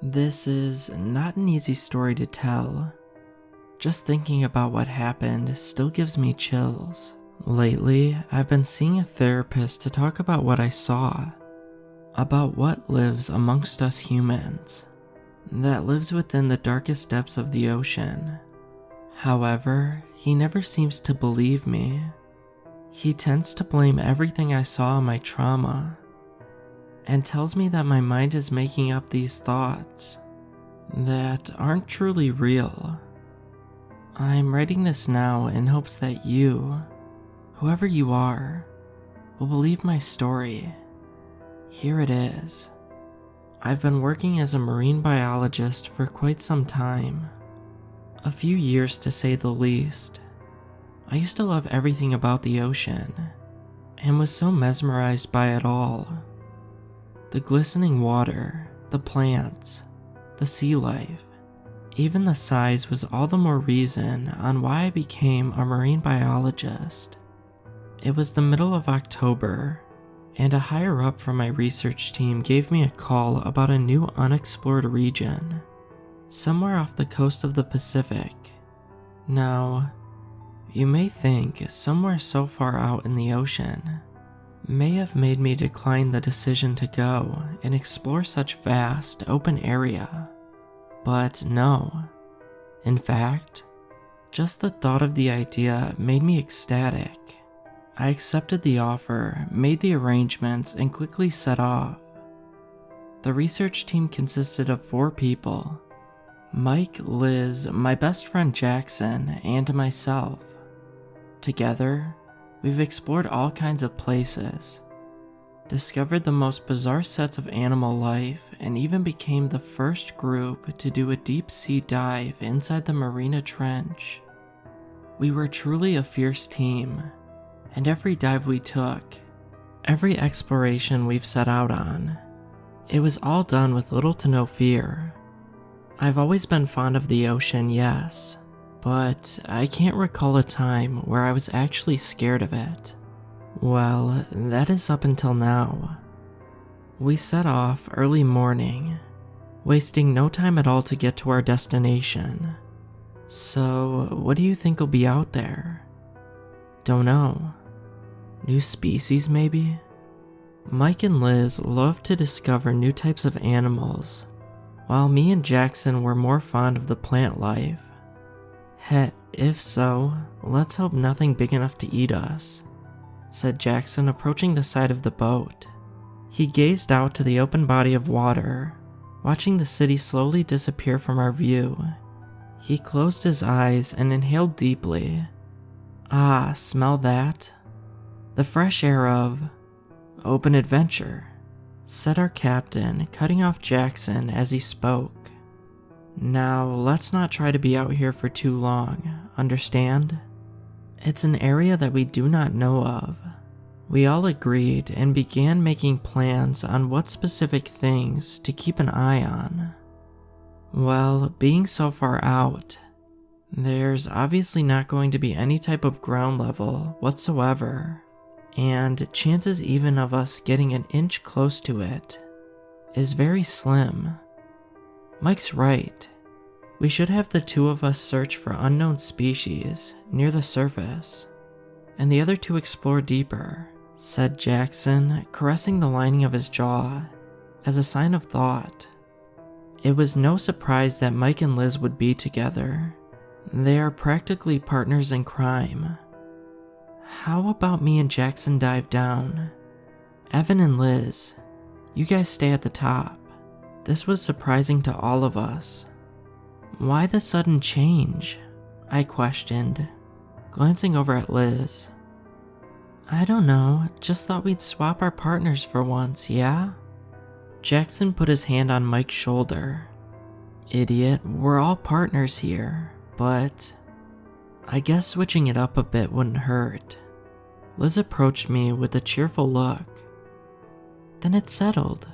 This is not an easy story to tell. Just thinking about what happened still gives me chills. Lately, I've been seeing a therapist to talk about what I saw, about what lives amongst us humans, that lives within the darkest depths of the ocean. However, he never seems to believe me. He tends to blame everything I saw on my trauma, and tells me that my mind is making up these thoughts that aren't truly real. I'm writing this now in hopes that you, whoever you are, will believe my story. Here it is. I've been working as a marine biologist for quite some time. A few years to say the least. I used to love everything about the ocean, and was so mesmerized by it all. The glistening water, the plants, the sea life, even the size was all the more reason on why I became a marine biologist. It was the middle of October, and a higher up from my research team gave me a call about a new unexplored region, somewhere off the coast of the Pacific. Now, you may think somewhere so far out in the ocean may have made me decline the decision to go and explore such vast, open area. But no. In fact, just the thought of the idea made me ecstatic. I accepted the offer, made the arrangements, and quickly set off. The research team consisted of 4 people: Mike, Liz, my best friend Jackson, and myself. Together, we've explored all kinds of places, discovered the most bizarre sets of animal life, and even became the first group to do a deep sea dive inside the Marina Trench. We were truly a fierce team, and every dive we took, every exploration we've set out on, it was all done with little to no fear. I've always been fond of the ocean, yes, but I can't recall a time where I was actually scared of it. Well, that is up until now. We set off early morning, wasting no time at all to get to our destination. So, what do you think will be out there? Don't know. New species, maybe? Mike and Liz love to discover new types of animals, while me and Jackson were more fond of the plant life. Heck, if so, let's hope nothing big enough to eat us, said Jackson, approaching the side of the boat. He gazed out to the open body of water, watching the city slowly disappear from our view. He closed his eyes and inhaled deeply. Ah, smell that? The fresh air of open adventure, said our captain, cutting off Jackson as he spoke. Now, let's not try to be out here for too long, understand? It's an area that we do not know of. We all agreed and began making plans on what specific things to keep an eye on. Well, being so far out, there's obviously not going to be any type of ground level whatsoever, and chances even of us getting an inch close to it is very slim. Mike's right. We should have the 2 of us search for unknown species near the surface, and the other 2 explore deeper, said Jackson, caressing the lining of his jaw as a sign of thought. It was no surprise that Mike and Liz would be together. They are practically partners in crime. How about me and Jackson dive down? Evan and Liz, you guys stay at the top. This was surprising to all of us. Why the sudden change? I questioned, glancing over at Liz. I don't know, just thought we'd swap our partners for once, yeah? Jackson put his hand on Mike's shoulder. Idiot, we're all partners here, but I guess switching it up a bit wouldn't hurt. Liz approached me with a cheerful look. Then it's settled.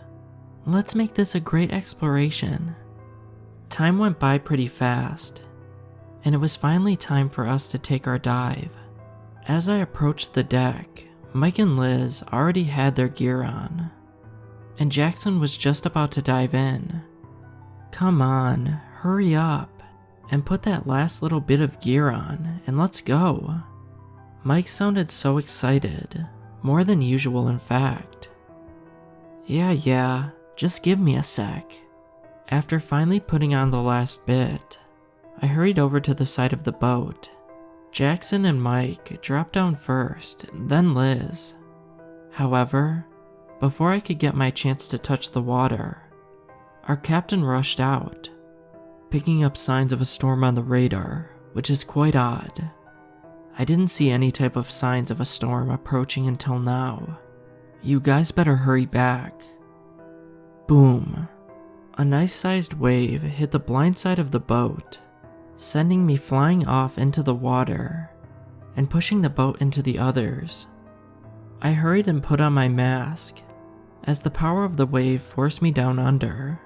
Let's make this a great exploration. Time went by pretty fast, and it was finally time for us to take our dive. As I approached the deck, Mike and Liz already had their gear on, and Jackson was just about to dive in. Come on, hurry up, and put that last little bit of gear on, and let's go. Mike sounded so excited, more than usual in fact. Yeah, just give me a sec. After finally putting on the last bit, I hurried over to the side of the boat. Jackson and Mike dropped down first, then Liz. However, before I could get my chance to touch the water, our captain rushed out, picking up signs of a storm on the radar, which is quite odd. I didn't see any type of signs of a storm approaching until now. You guys better hurry back. Boom. A nice-sized wave hit the blind side of the boat, sending me flying off into the water and pushing the boat into the others. I hurried and put on my mask as the power of the wave forced me down under.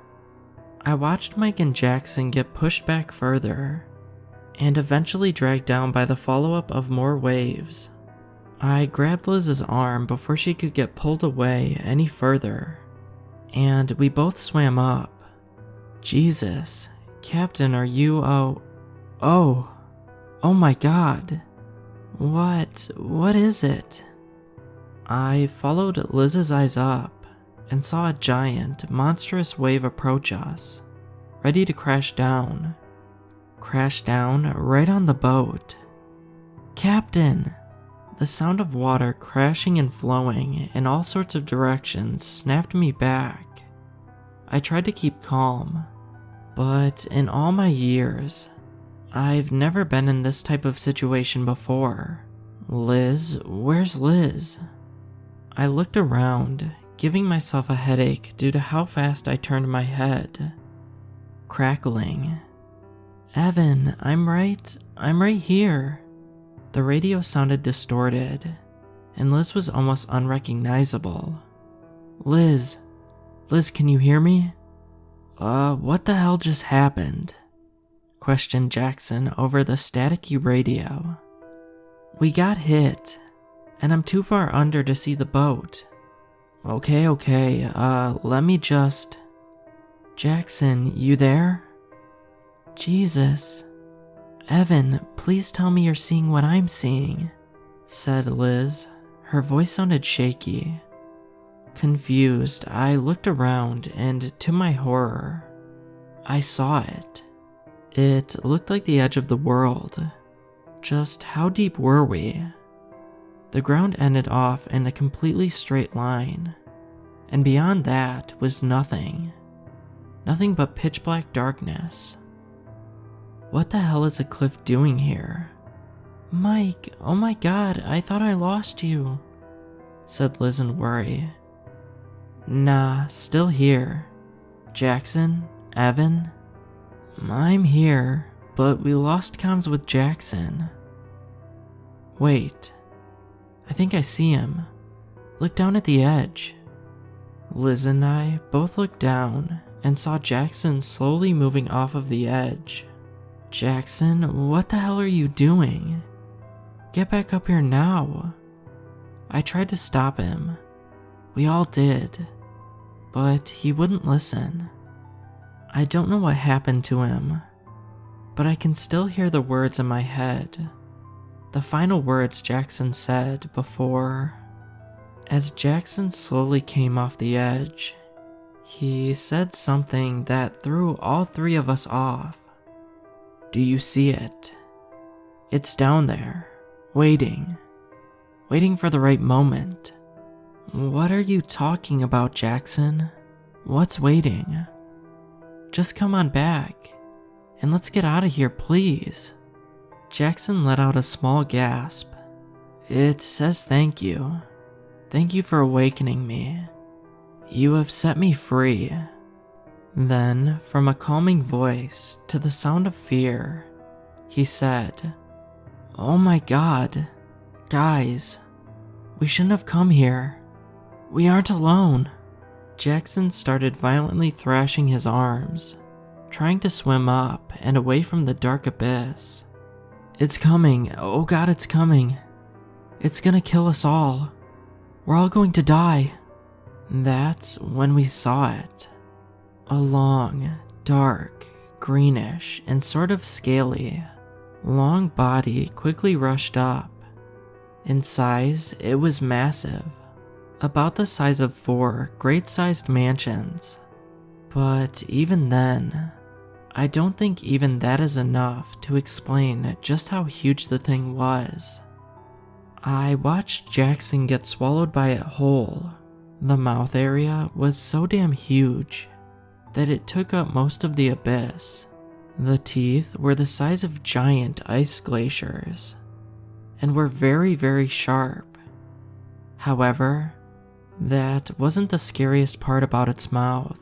I watched Mike and Jackson get pushed back further and eventually dragged down by the follow-up of more waves. I grabbed Liz's arm before she could get pulled away any further, and we both swam up. Jesus, Captain, are you Oh my god. What is it? I followed Liz's eyes up and saw a giant, monstrous wave approach us, ready to crash down. Crash down right on the boat. Captain! The sound of water crashing and flowing in all sorts of directions snapped me back. I tried to keep calm, but in all my years, I've never been in this type of situation before. Liz, where's Liz? I looked around, giving myself a headache due to how fast I turned my head. Crackling. Evan, I'm right here. The radio sounded distorted, and Liz was almost unrecognizable. Liz, can you hear me? What the hell just happened? Questioned Jackson over the staticky radio. We got hit, and I'm too far under to see the boat. Okay, let me just... Jackson, you there? Jesus. Evan, please tell me you're seeing what I'm seeing, said Liz. Her voice sounded shaky. Confused, I looked around and, to my horror, I saw it. It looked like the edge of the world. Just how deep were we? The ground ended off in a completely straight line, and beyond that was nothing. Nothing but pitch black darkness. What the hell is a cliff doing here? Mike, oh my god, I thought I lost you, said Liz in worry. Nah, still here. Jackson? Evan? I'm here, but we lost comms with Jackson. Wait, I think I see him. Look down at the edge. Liz and I both looked down and saw Jackson slowly moving off of the edge. Jackson, what the hell are you doing? Get back up here now. I tried to stop him. We all did, but he wouldn't listen. I don't know what happened to him, but I can still hear the words in my head. The final words Jackson said before... As Jackson slowly came off the edge, he said something that threw all three of us off. Do you see it? It's down there, waiting for the right moment. What are you talking about, Jackson? What's waiting? Just come on back, and let's get out of here, please. Jackson let out a small gasp. It says thank you. Thank you for awakening me. You have set me free. Then, from a calming voice to the sound of fear, he said, Oh my god, guys, we shouldn't have come here. We aren't alone. Jackson started violently thrashing his arms, trying to swim up and away from the dark abyss. It's coming, oh god, it's coming. It's gonna kill us all. We're all going to die. That's when we saw it. A long, Dark, greenish, and sort of scaly. Long body quickly rushed up. In size, it was massive. About the size of 4 great-sized mansions. But even then, I don't think even that is enough to explain just how huge the thing was. I watched Jackson get swallowed by it whole. The mouth area was so damn huge that it took up most of the abyss. The teeth were the size of giant ice glaciers and were very, very sharp. However, that wasn't the scariest part about its mouth.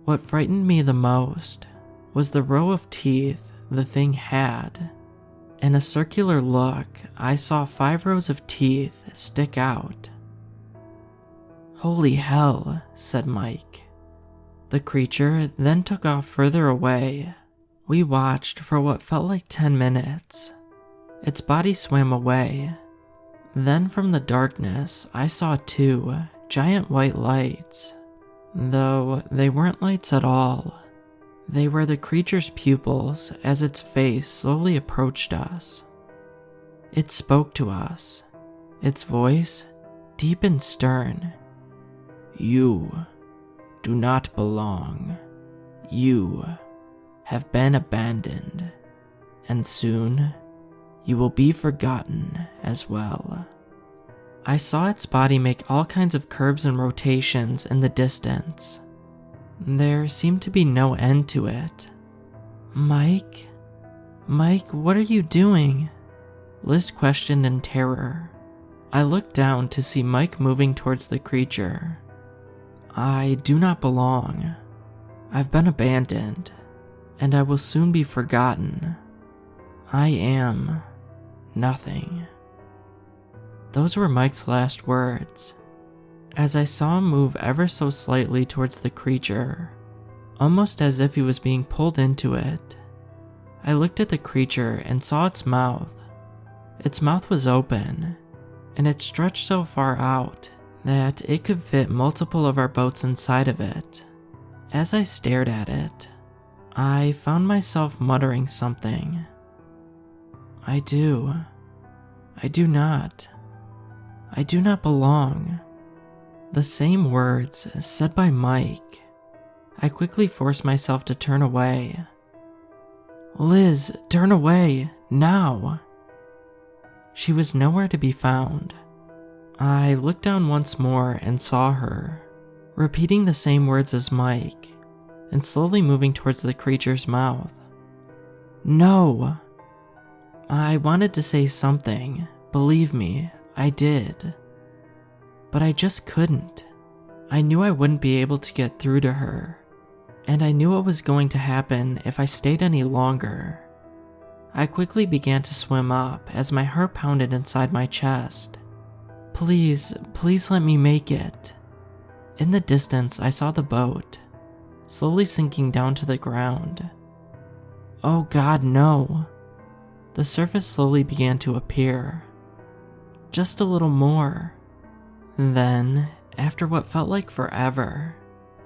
What frightened me the most was the row of teeth the thing had. In a circular look, I saw 5 rows of teeth stick out. "Holy hell," said Mike. The creature then took off further away. We watched for what felt like 10 minutes. Its body swam away. Then from the darkness, I saw 2 giant white lights. Though they weren't lights at all. They were the creature's pupils as its face slowly approached us. It spoke to us, its voice deep and stern. "You do not belong. You have been abandoned, and soon you will be forgotten as well." I saw its body make all kinds of curves and rotations in the distance. There seemed to be no end to it. Mike, what are you doing?" Liz questioned in terror. I looked down to see Mike moving towards the creature. "I do not belong. I've been abandoned, and I will soon be forgotten. I am nothing." Those were Mike's last words. As I saw him move ever so slightly towards the creature, almost as if he was being pulled into it, I looked at the creature and saw its mouth. Its mouth was open, and it stretched so far out that it could fit multiple of our boats inside of it. As I stared at it, I found myself muttering something. I do not belong." The same words said by Mike. I quickly forced myself to turn away. "Liz, turn away, now!" She was nowhere to be found. I looked down once more and saw her, repeating the same words as Mike, and slowly moving towards the creature's mouth. "No!" I wanted to say something, believe me, I did. But I just couldn't. I knew I wouldn't be able to get through to her, and I knew what was going to happen if I stayed any longer. I quickly began to swim up as my heart pounded inside my chest. Please let me make it." In the distance, I saw the boat, slowly sinking down to the ground. Oh God, no. The surface slowly began to appear. Just a little more. Then, after what felt like forever,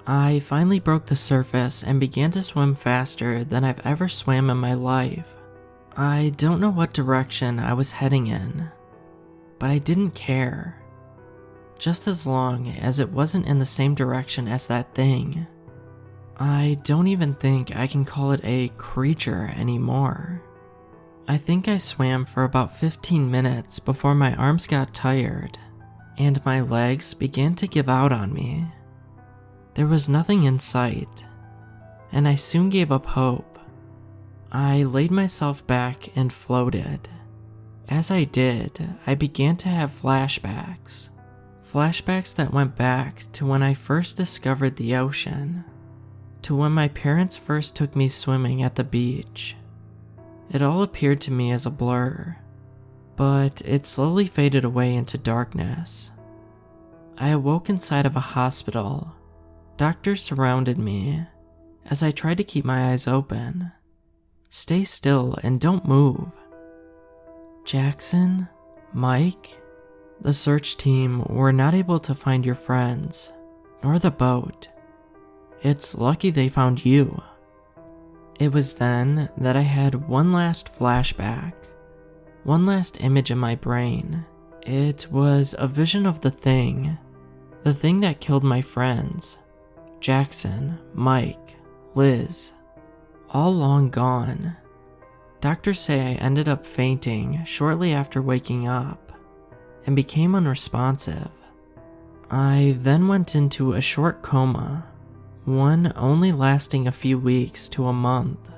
I finally broke the surface and began to swim faster than I've ever swam in my life. I don't know what direction I was heading in, but I didn't care. Just as long as it wasn't in the same direction as that thing. I don't even think I can call it a creature anymore. I think I swam for about 15 minutes before my arms got tired and my legs began to give out on me. There was nothing in sight, and I soon gave up hope. I laid myself back and floated. As I did, I began to have flashbacks. Flashbacks that went back to when I first discovered the ocean, to when my parents first took me swimming at the beach. It all appeared to me as a blur, but it slowly faded away into darkness. I awoke inside of a hospital. Doctors surrounded me as I tried to keep my eyes open. "Stay still and don't move." "Jackson? Mike?" "The search team were not able to find your friends, nor the boat. It's lucky they found you." It was then that I had one last flashback, one last image in my brain. It was a vision of the thing that killed my friends, Jackson, Mike, Liz, all long gone. Doctors say I ended up fainting shortly after waking up and became unresponsive. I then went into a short coma, one only lasting a few weeks to a month.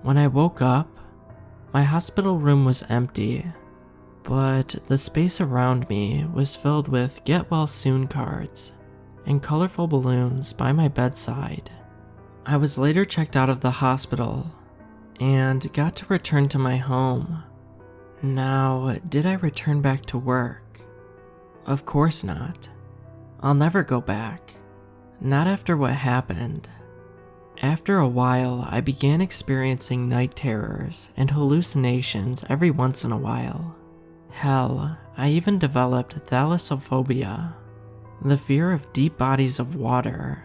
When I woke up, my hospital room was empty, but the space around me was filled with get well soon cards and colorful balloons by my bedside. I was later checked out of the hospital and got to return to my home. Now, did I return back to work? Of course not. I'll never go back. Not after what happened. After a while, I began experiencing night terrors and hallucinations every once in a while. Hell, I even developed thalassophobia, the fear of deep bodies of water,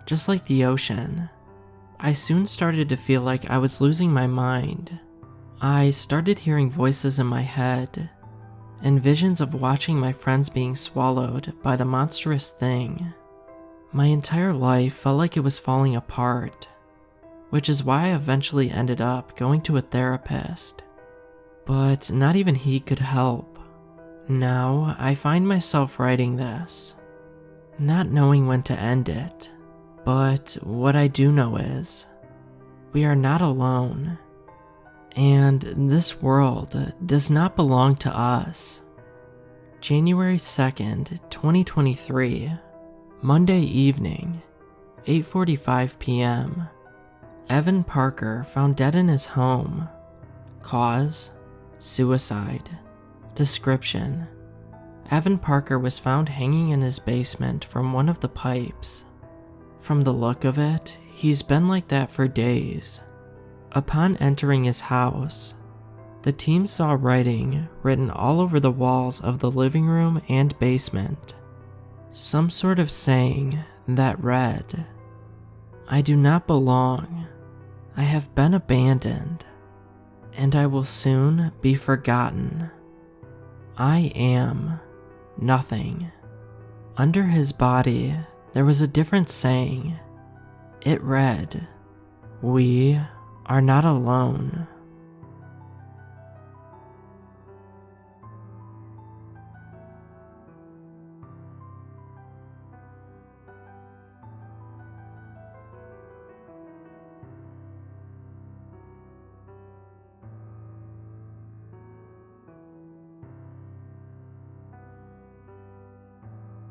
just like the ocean. I soon started to feel like I was losing my mind. I started hearing voices in my head, and visions of watching my friends being swallowed by the monstrous thing. My entire life felt like it was falling apart, which is why I eventually ended up going to a therapist. But not even he could help. Now, I find myself writing this, not knowing when to end it. But what I do know is, we are not alone, and this world does not belong to us. January 2nd, 2023, Monday evening, 8:45 p.m. Evan Parker found dead in his home. Cause: suicide. Description: Evan Parker was found hanging in his basement from one of the pipes. From the look of it, he's been like that for days. Upon entering his house, the team saw writing written all over the walls of the living room and basement. Some sort of saying that read, "I do not belong. I have been abandoned, and I will soon be forgotten. I am nothing." Under his body, there was a different saying. It read, "We are not alone."